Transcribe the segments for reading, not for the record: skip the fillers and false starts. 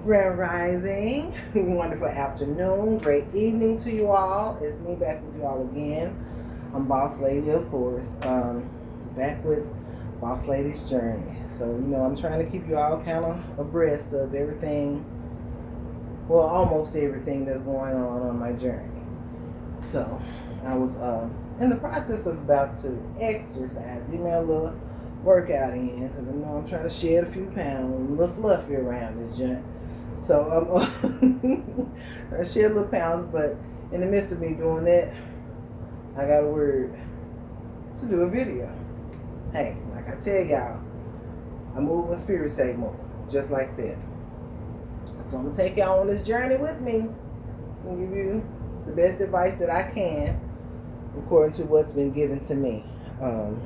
Grand Rising, wonderful afternoon, great evening to you all. It's me back with you all again. I'm Boss Lady, of course, back with Boss Lady's Journey. So, I'm trying to keep you all kind of abreast of everything, well, almost everything that's going on my journey. So, I was in the process of about to exercise, give me a little workout in, because I'm trying to shed a few pounds, a little fluffy around this joint. So I shed a little pounds, but in the midst of me doing that, I got a word to do a video. Hey, like I tell y'all, I move in spirit state mode, just like that. So I'm gonna take y'all on this journey with me and give you the best advice that I can according to what's been given to me. I'm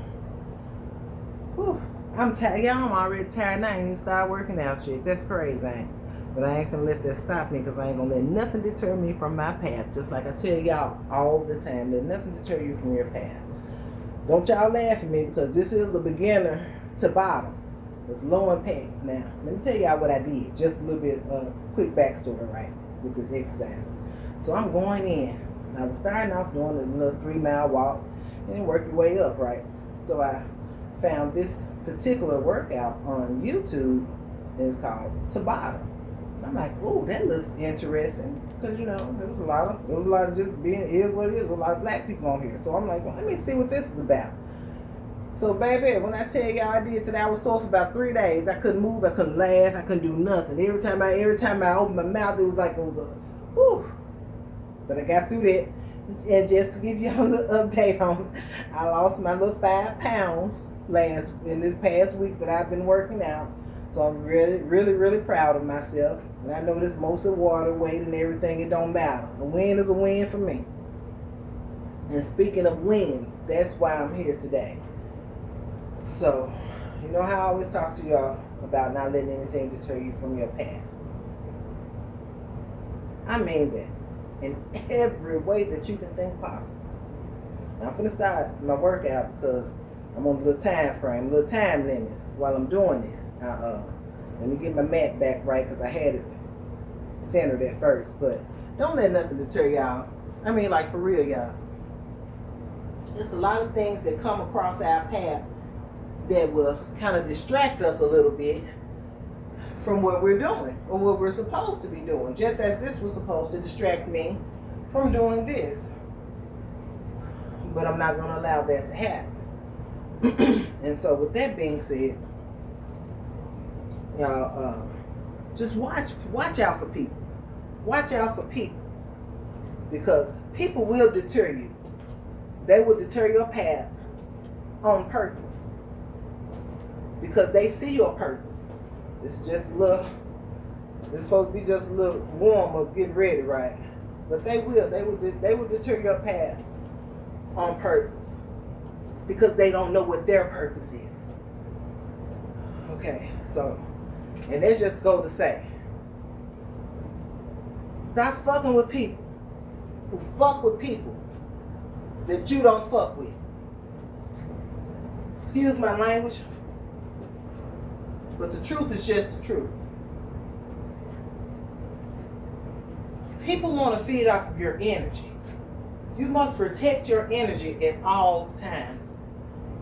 tired. Y'all, I'm already tired. I ain't even started working out yet. That's crazy, ain't it? But I ain't gonna let that stop me, because I ain't gonna let nothing deter me from my path. Just like I tell y'all all the time, let nothing deter you from your path. Don't y'all laugh at me, because this is a beginner to bottom. It's low impact. Now, let me tell y'all what I did. Just a little bit quick backstory, right, with this exercise. So I'm going in. I was starting off doing a little 3-mile walk, and then work your way up, right? So I found this particular workout on YouTube, and it's called Tabata. I'm like, oh, that looks interesting, because there was a lot of just being is what it is. A lot of black people on here, so I'm like, well, let me see what this is about. So, baby, when I tell y'all I did that, I was sore for about 3 days. I couldn't move, I couldn't laugh, I couldn't do nothing. Every time I opened my mouth, it was like it was a whew. But I got through that, and just to give you a little update on it, I lost my little 5 pounds in this past week that I've been working out. So I'm really, really, really proud of myself. And I know this mostly water, weight, and everything. It don't matter. A win is a win for me. And speaking of wins, that's why I'm here today. So, you know how I always talk to y'all about not letting anything deter you from your path. I mean that in every way that you can think possible. Now, I'm finna start my workout because I'm on a little time frame, a little time limit while I'm doing this. Let me get my mat back right, because I had it centered at first. But don't let nothing deter y'all. I mean, like, for real, y'all. There's a lot of things that come across our path that will kind of distract us a little bit from what we're doing or what we're supposed to be doing. Just as this was supposed to distract me from doing this. But I'm not going to allow that to happen. And so with that being said, y'all, just watch out for people. Watch out for people, because people will deter you. They will deter your path on purpose, because they see your purpose. It's just a little. It's supposed to be just a little warm up, getting ready, right? But they will deter your path on purpose, because they don't know what their purpose is. Okay, so. And that's just go to say, stop fucking with people who fuck with people that you don't fuck with. Excuse my language, but the truth is just the truth. People want to feed off of your energy. You must protect your energy at all times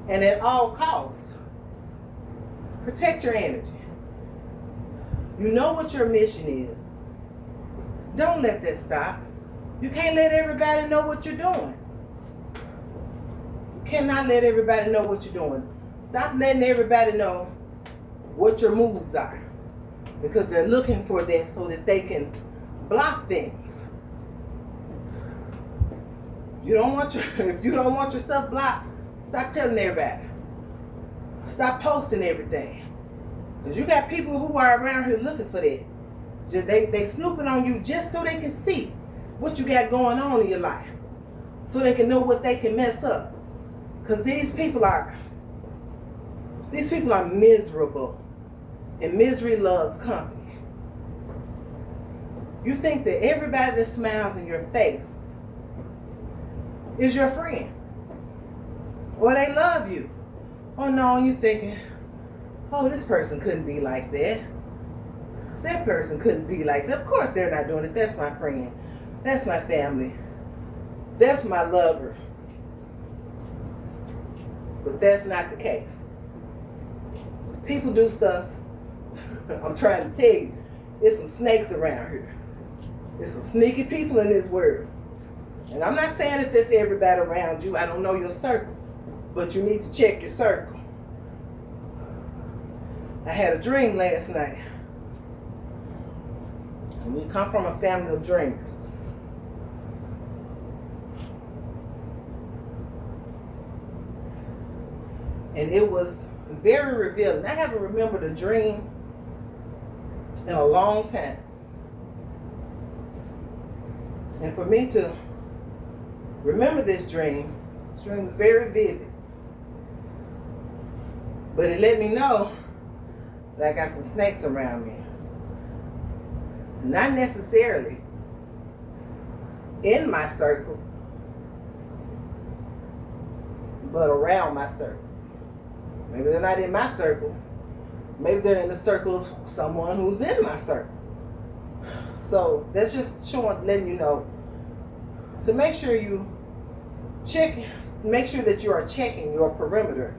and at all costs. Protect your energy. You know what your mission is. Don't let that stop. You can't let everybody know what you're doing. You cannot let everybody know what you're doing. Stop letting everybody know what your moves are, because they're looking for that so that they can block things. If you don't want your stuff blocked, stop telling everybody. Stop posting everything. Because you got people who are around here looking for that. They snooping on you just so they can see what you got going on in your life. So they can know what they can mess up. Because these people are miserable. And misery loves company. You think that everybody that smiles in your face is your friend. Or they love you. Oh no, you're thinking, oh, this person couldn't be like that. That person couldn't be like that. Of course they're not doing it. That's my friend. That's my family. That's my lover. But that's not the case. People do stuff. I'm trying to tell you, there's some snakes around here. There's some sneaky people in this world. And I'm not saying that that's everybody around you. I don't know your circle. But you need to check your circle. I had a dream last night. And we come from a family of dreamers. And it was very revealing. I haven't remembered a dream in a long time. And for me to remember this dream was very vivid. But it let me know that I got some snakes around me. Not necessarily in my circle, but around my circle. Maybe they're not in my circle. Maybe they're in the circle of someone who's in my circle. So that's just letting you know to make sure you make sure that you are checking your perimeter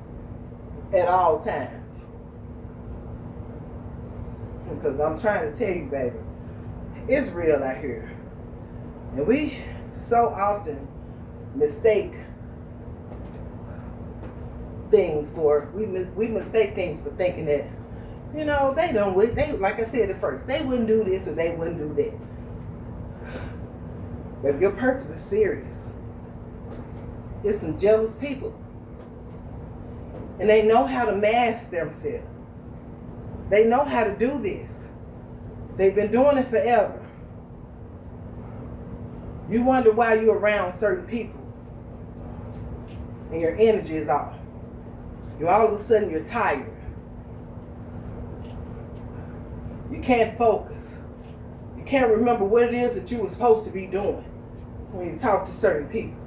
at all times. Because I'm trying to tell you, baby, it's real out here. And we so often mistake things we mistake things for thinking that, you know, they like I said at first, they wouldn't do this or they wouldn't do that. But if your purpose is serious, it's some jealous people. And they know how to mask themselves. They know how to do this. They've been doing it forever. You wonder why you're around certain people and your energy is off. All of a sudden you're tired. You can't focus. You can't remember what it is that you were supposed to be doing when you talk to certain people.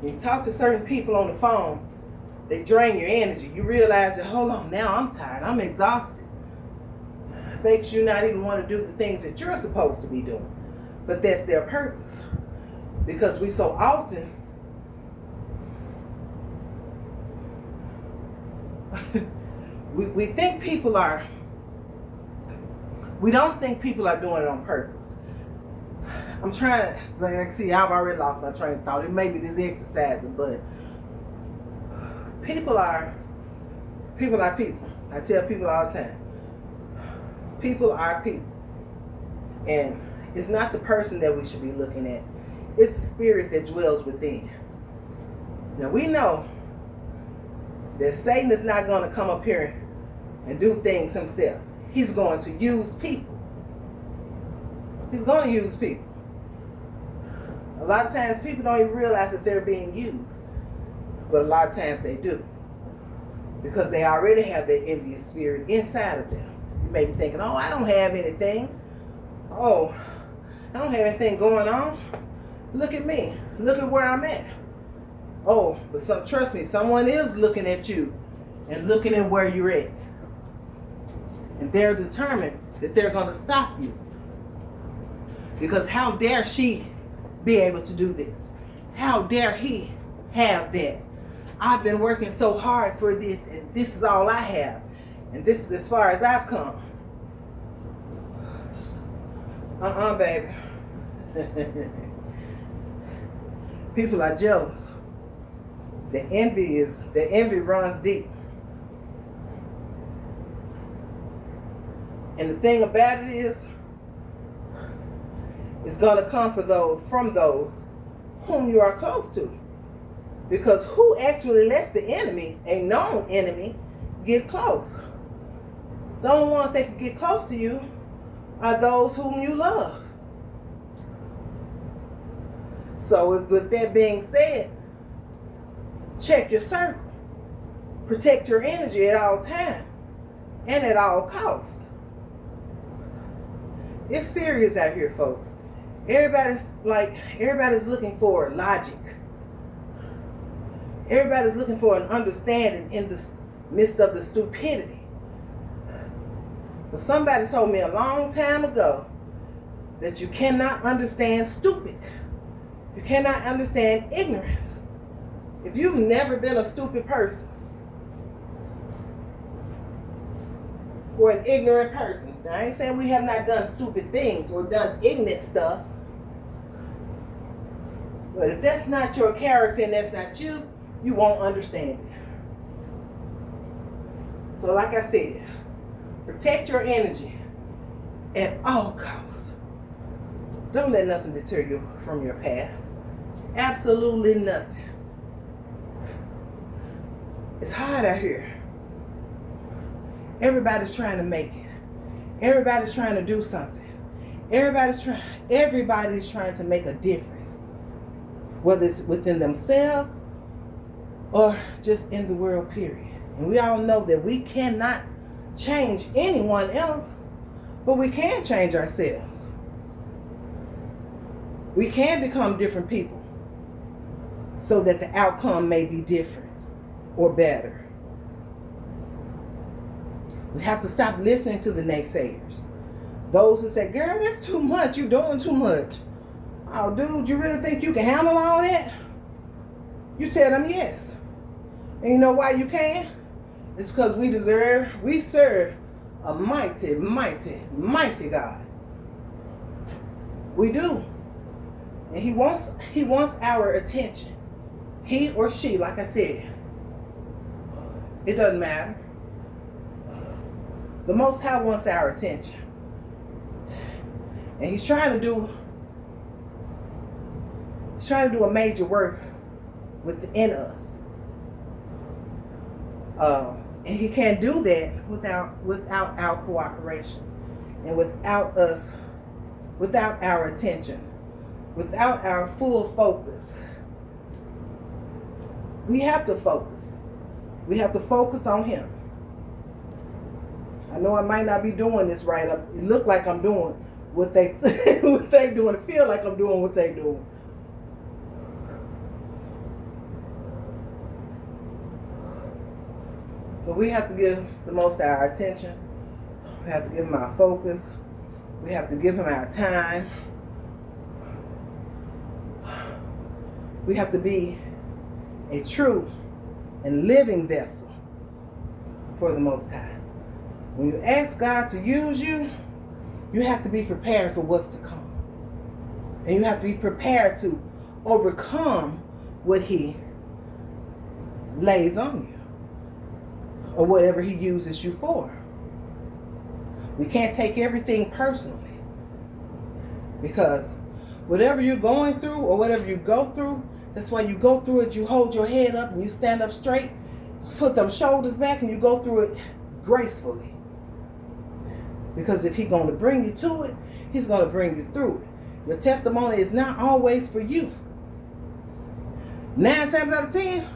When you talk to certain people on the phone, they drain your energy. You realize that, hold on, now I'm tired. I'm exhausted. It makes you not even want to do the things that you're supposed to be doing. But that's their purpose. Because we so often we think people are, we don't think people are doing it on purpose. I'm trying to, like, see, I've already lost my train of thought. It may be this exercising, but people are people. I tell people all the time, people are people. And it's not the person that we should be looking at. It's the spirit that dwells within. Now we know that Satan is not going to come up here and do things himself. He's going to use people. He's going to use people. A lot of times people don't even realize that they're being used. But a lot of times they do. Because they already have that envious spirit inside of them. You may be thinking, oh, I don't have anything. Oh, I don't have anything going on. Look at me. Look at where I'm at. Oh, but trust me, someone is looking at you and looking at where you're at. And they're determined that they're going to stop you. Because how dare she be able to do this? How dare he have that? I've been working so hard for this, and this is all I have. And this is as far as I've come. Baby. People are jealous. The envy runs deep. And the thing about it is, it's going to come from those whom you are close to. Because who actually lets the enemy, a known enemy, get close? The only ones that can get close to you are those whom you love. So with that being said, check your circle. Protect your energy at all times and at all costs. It's serious out here, folks. Everybody's looking for logic. Everybody's looking for an understanding in the midst of the stupidity. But somebody told me a long time ago that you cannot understand stupid. You cannot understand ignorance. If you've never been a stupid person or an ignorant person, now I ain't saying we have not done stupid things or done ignorant stuff, but if that's not your character and that's not you, you won't understand it. So like I said, protect your energy at all costs. Don't let nothing deter you from your path. Absolutely nothing. It's hard out here. Everybody's trying to make it. Everybody's trying to do something. Everybody's trying to make a difference. Whether it's within themselves or just in the world, period. And we all know that we cannot change anyone else, but we can change ourselves. We can become different people so that the outcome may be different or better. We have to stop listening to the naysayers. Those who say, girl, that's too much. You're doing too much. Oh, dude, you really think you can handle all that? You tell them yes. And you know why you can? It's because we serve a mighty, mighty, mighty God. We do. And he wants our attention. He or she, like I said, it doesn't matter. The Most High wants our attention. And he's trying to do a major work within us. And he can't do that without our cooperation and without our attention, without our full focus. We have to focus. We have to focus on him. I know I might not be doing this right. It look like I'm doing what they doing. It feel like I'm doing what they do. But we have to give the Most our attention. We have to give him our focus. We have to give him our time. We have to be a true and living vessel for the Most High. When you ask God to use you, you have to be prepared for what's to come. And you have to be prepared to overcome what he lays on you or whatever he uses you for. We can't take everything personally, because whatever you're going through or whatever you go through, that's why you go through it. You hold your head up and you stand up straight, put them shoulders back, and you go through it gracefully. Because if he's going to bring you to it, he's going to bring you through it. Your testimony is not always for you. 9 times out of 10,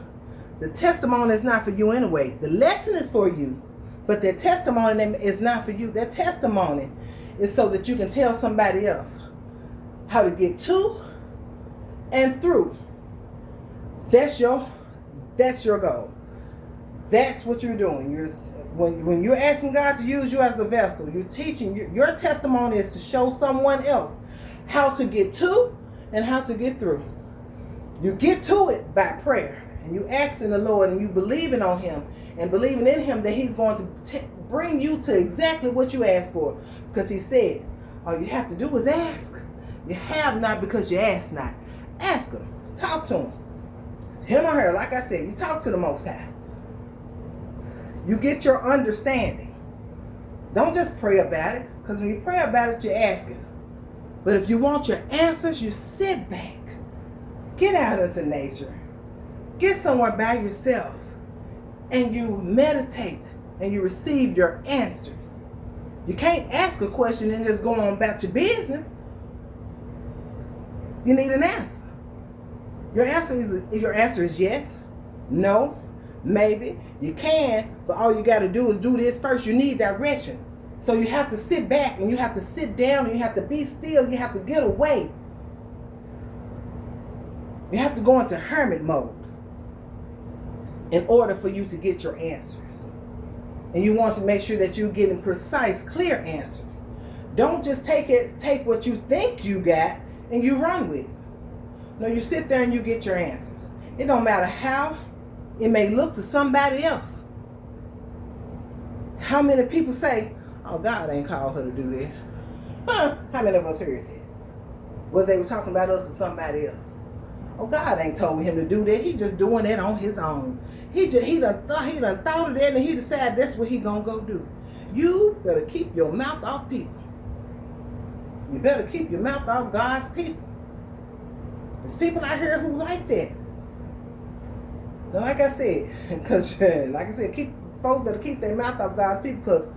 the testimony is not for you anyway. The lesson is for you, but their testimony is not for you. Their testimony is so that you can tell somebody else how to get to and through. That's your goal. That's what you're doing. When you're asking God to use you as a vessel, you're teaching. Your testimony is to show someone else how to get to and how to get through. You get to it by prayer, and you asking the Lord, and you believing on him and believing in him that he's going to bring you to exactly what you asked for. Because he said, all you have to do is ask. You have not because you ask not. Ask him. Talk to him. Him or her, like I said, you talk to the Most High. You get your understanding. Don't just pray about it, because when you pray about it, you're asking. But if you want your answers, you sit back. Get out into nature. Get somewhere by yourself, and you meditate, and you receive your answers. You can't ask a question and just go on about your business. You need an answer. Your answer is yes, no, maybe. You can, but all you got to do is do this first. You need direction. So you have to sit back, and you have to sit down, and you have to be still. You have to get away. You have to go into hermit mode in order for you to get your answers. And you want to make sure that you're getting precise, clear answers. Don't just take what you think you got and you run with it. No, you sit there and you get your answers. It don't matter how it may look to somebody else. How many people say, oh, God ain't called her to do that? Huh? How many of us heard that? Whether they were talking about us or somebody else. Oh, God ain't told him to do that. He just doing that on his own. He done thought of that and he decided that's what he gonna go do. You better keep your mouth off people. You better keep your mouth off God's people. There's people out here who like that. Now, like I said, folks better keep their mouth off God's people, because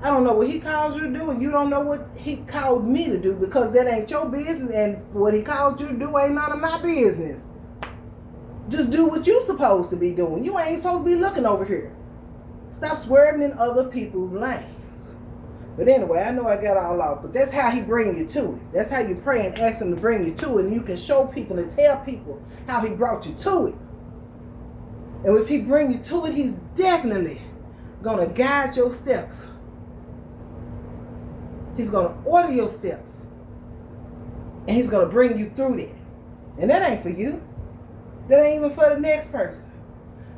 I don't know what he calls you to do and you don't know what he called me to do, because that ain't your business, and what he called you to do ain't none of my business. Just do what you supposed to be doing. You ain't supposed to be looking over here. Stop swerving in other people's lanes. But anyway, I know I got all off, but that's how he bring you to it. That's how you pray and ask him to bring you to it, and you can show people and tell people how he brought you to it. And if he bring you to it, he's definitely going to guide your steps. He's going to order your steps. And he's going to bring you through that. And that ain't for you. That ain't even for the next person.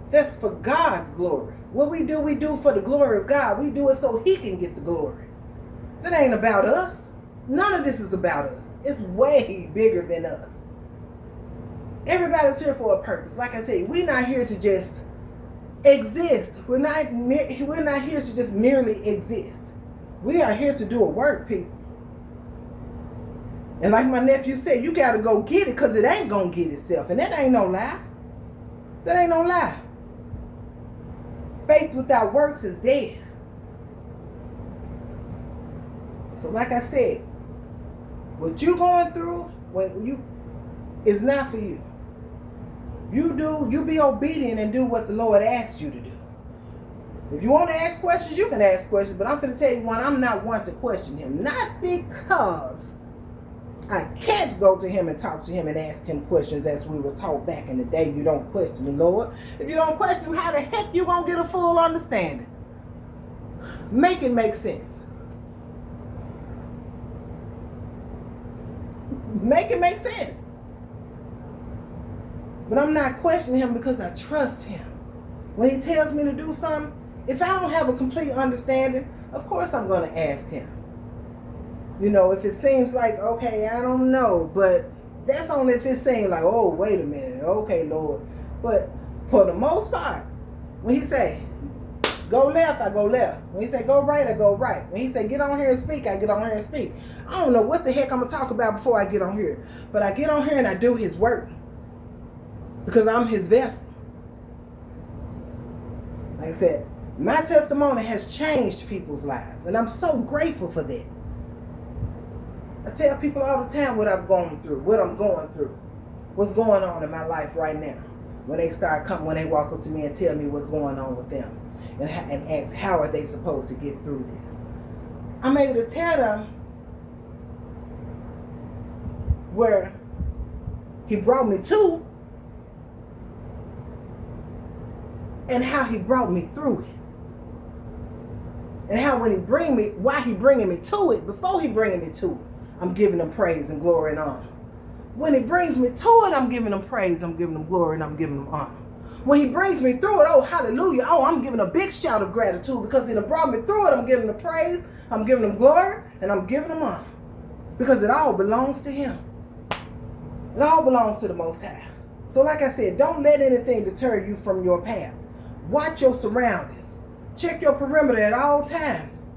That's for God's glory. What we do for the glory of God. We do it so he can get the glory. That ain't about us. None of this is about us. It's way bigger than us. Everybody's here for a purpose. Like I tell you, we're not here to just exist. We're not here to just merely exist. We are here to do a work, people. And like my nephew said, you got to go get it, because it ain't going to get itself. And that ain't no lie. That ain't no lie. Faith without works is dead. So like I said, what you going through is not for you. You be obedient and do what the Lord asked you to do. If you want to ask questions, you can ask questions, but I'm going to tell you one, I'm not one to question him. Not because I can't go to him and talk to him and ask him questions, as we were taught back in the day. You don't question the Lord. If you don't question him, how the heck you going to get a full understanding? Make it make sense. Make it make sense. But I'm not questioning him because I trust him. When he tells me to do something, if I don't have a complete understanding, of course I'm going to ask him. You know, if it seems like, okay, I don't know, but that's only if it seems like, oh, wait a minute, okay, Lord. But for the most part, when he say, go left, I go left. When he say, go right, I go right. When he say, get on here and speak, I get on here and speak. I don't know what the heck I'm going to talk about before I get on here. But I get on here and I do his work, because I'm his vessel. Like I said, my testimony has changed people's lives, and I'm so grateful for that. I tell people all the time what I'm going through, what's going on in my life right now. When they walk up to me and tell me what's going on with them, and ask how are they supposed to get through this, I'm able to tell them where he brought me to and how he brought me through it. And how why he bringing me to it, before he bringing me to it, I'm giving him praise and glory and honor. When he brings me to it, I'm giving him praise, I'm giving him glory, and I'm giving him honor. When he brings me through it, oh, hallelujah, oh, I'm giving a big shout of gratitude, because he done brought me through it. I'm giving him praise, I'm giving him glory, and I'm giving him honor. Because it all belongs to him. It all belongs to the Most High. So like I said, don't let anything deter you from your path. Watch your surroundings. Check your perimeter at all times.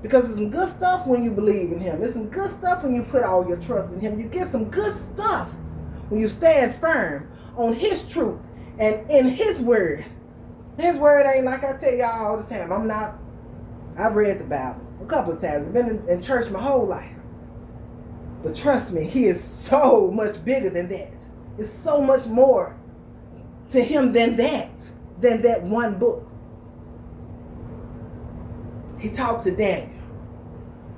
Because there's some good stuff when you believe in him. There's some good stuff when you put all your trust in him. You get some good stuff when you stand firm on his truth and in his word. His word ain't like I tell y'all all the time. I've read the Bible a couple of times. I've been in church my whole life. But trust me, he is so much bigger than that. It's so much more to him than that one book. He talked to Daniel.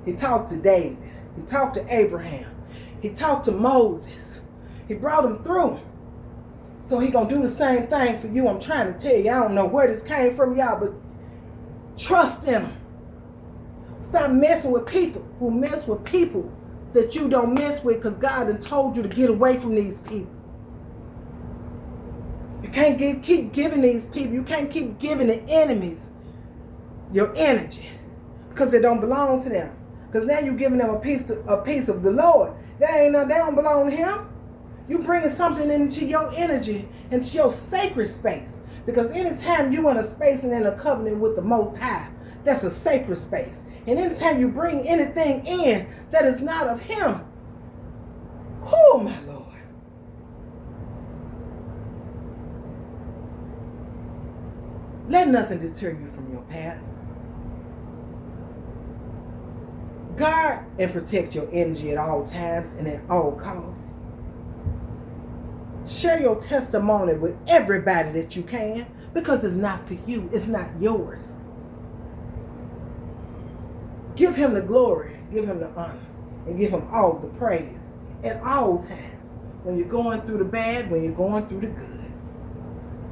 He talked to David. He talked to Abraham. He talked to Moses. He brought him through. So he gonna do the same thing for you. I'm trying to tell you. I don't know where this came from, y'all, but Trust in them. Stop messing with people who mess with people that you don't mess with, because God done told you to get away from these people. You can't keep giving these people, you can't keep giving the enemies your energy, because it don't belong to them. Because now you're giving them a piece of the Lord. They don't belong to him. You bringing something into your energy, into your sacred space. Because anytime you in a space and in a covenant with the Most High, that's a sacred space. And anytime you bring anything in that is not of him, oh my Lord. Let nothing deter you from your path. Guard and protect your energy at all times and at all costs. Share your testimony with everybody that you can, because it's not for you, it's not yours. Give him the glory, give him the honor, and give him all the praise at all times. When you're going through the bad, when you're going through the good.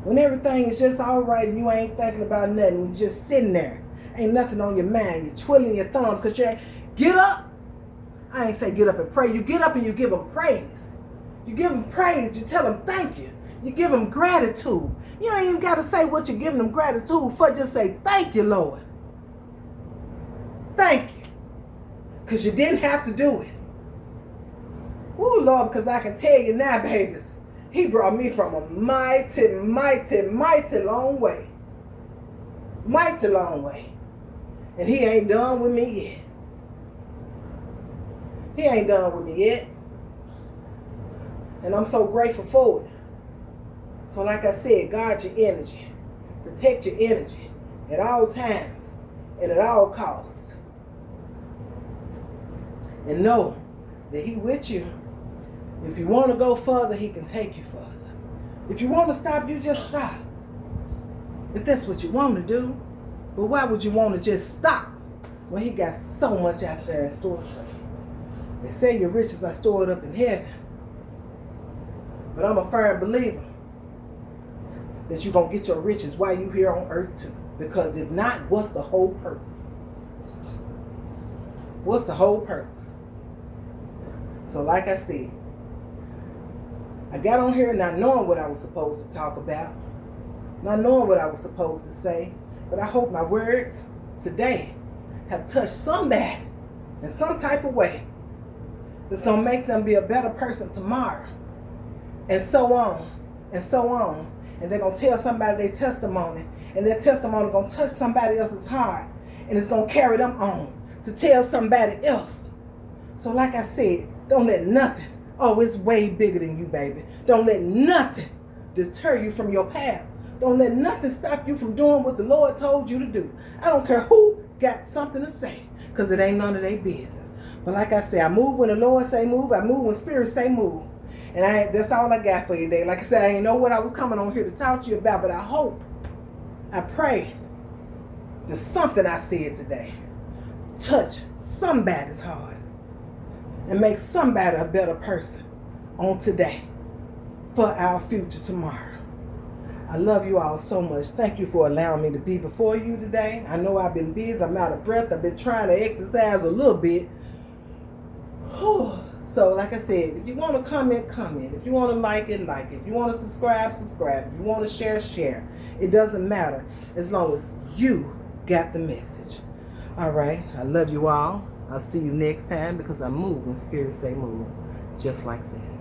When everything is just all right and you ain't thinking about nothing, you're just sitting there. Ain't nothing on your mind. You're twiddling your thumbs because you ain't. Get up. I ain't say get up and pray. You get up and you give him praise. You give him praise. You tell him thank you. You give him gratitude. You ain't even got to say what you're giving him gratitude for. Just say thank you, Lord. Thank you. Because you didn't have to do it. Ooh, Lord, because I can tell you now, babies, he brought me from a mighty, mighty, mighty long way. Mighty long way. And he ain't done with me yet. He ain't done with me yet. And I'm so grateful for it. So like I said, guard your energy. Protect your energy at all times and at all costs. And know that he with you. If you want to go further, he can take you further. If you want to stop, you just stop. If that's what you want to do. But why would you want to just stop when he got so much out there in store for you? They say your riches are stored up in heaven. But I'm a firm believer that you're going to get your riches while you're here on earth too. Because if not, what's the whole purpose? What's the whole purpose? So like I said, I got on here not knowing what I was supposed to talk about. Not knowing what I was supposed to say. But I hope my words today have touched somebody in some type of way that's going to make them be a better person tomorrow. And so on. And so on. And they're going to tell somebody their testimony. And their testimony going to touch somebody else's heart. And it's going to carry them on to tell somebody else. So like I said, don't let nothing, oh, it's way bigger than you, baby. Don't let nothing deter you from your path. Don't let nothing stop you from doing what the Lord told you to do. I don't care who got something to say, because it ain't none of their business. But like I said, I move when the Lord say move. I move when Spirit say move. And that's all I got for you today. Like I said, I ain't know what I was coming on here to talk to you about, but I hope, I pray that something I said today touch somebody's heart and make somebody a better person on today for our future tomorrow. I love you all so much. Thank you for allowing me to be before you today. I know I've been busy. I'm out of breath. I've been trying to exercise a little bit. So like I said, if you want to comment, comment. If you want to like it, like it. If you want to subscribe, subscribe. If you want to share, share. It doesn't matter as long as you got the message. All right. I love you all. I'll see you next time, because I move when Spirit say move. Just like that.